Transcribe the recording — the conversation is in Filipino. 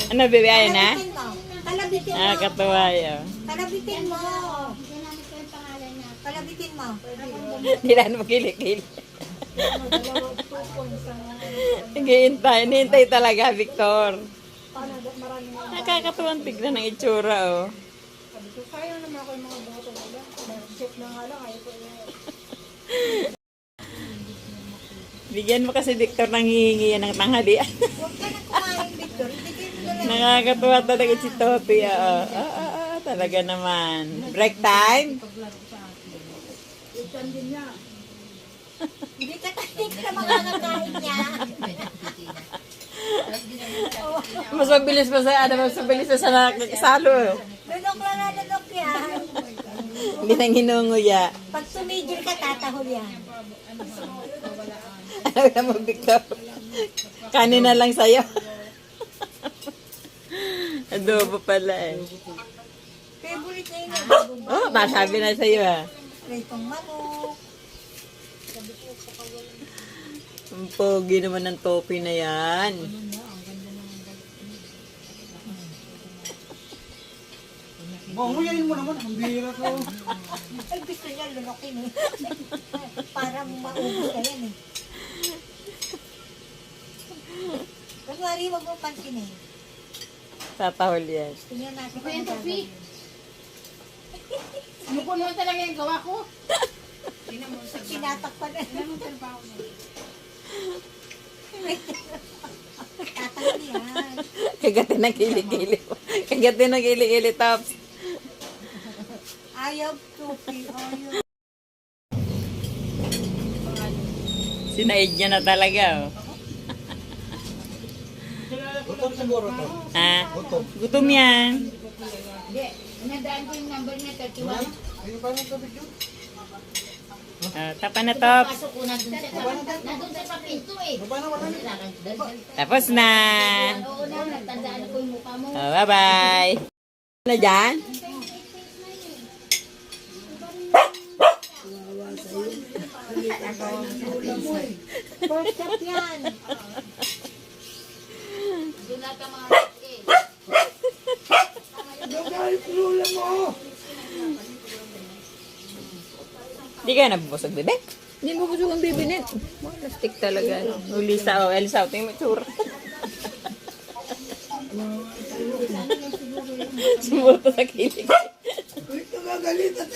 Ano, bebe, ayaw na? Kalabitin mo. Kalabitin mo. Ah, katuwa yun. Kalabitin mo. Kalabitin mo. Hindi na magkilikil. Hintay talaga, Victor. Nakakatuwang tignan ng itsura, oh. Sabi ko, sayang naman ako yung mga boto nila. Chef na nga lang, ayaw ko Bigyan mo kasi Victor ng hihingi yan ng tanghalian. Huwag ka na kumain, Victor. Ibigay mo na lang. Nakakatuwa talaga si Topi, oh. Talaga naman. Break time? Hindi ka makakakain niya. Mas mabilis pa sa, mas mabilis pa sa nakakasalo, oh. Lunok lang na lunok yan. Hindi nang hinunguya. Pag tumigil ka, tatahol yan. Ano mo, Victor? Kanina lang sa'yo. Adobo pala eh. Favorite na yun. Oh, masabi na sa'yo ah. Pritong manok. Ang pogi naman ng topi na yan. Mahuyayin mo naman, ang bihira ko. Ay, gusto niya lunokin eh. Para maubos ka yan eh. Kunwari, wag mong pansinin. Tatahol yan. Tingnan natin Ako yung kung topi. Ano po naman talaga yung gawa ko? sinatakpan na. Tatahol yan. Kagatin ng kilig-kilig. Kagatin ng kilig-kilig, Tops. Ayaw, Tupi. Ayaw. Sinaid niya na talaga, oh. Gutom siguro to. Ah, gutom yan. Hindi. Inandaan ko yung number niya, 31. Ayun pa ng tubig yun. Tapa na, Tops. Pasok ko nandun sa pinto eh. Paano wala na? Tapos na. Oo na, nagtandaan ko yung mukha mo. Oh, bye-bye. Na dyan? Pork chop yan. Doon lahat ang mga eh. Hindi ka nabubusog, bebe? Hindi nabubusog ang bebe net. Plastic talaga. Ulisa, oh. Elsa, tingin mo tsura. Sumuto sa kilig. Ito gagalitan.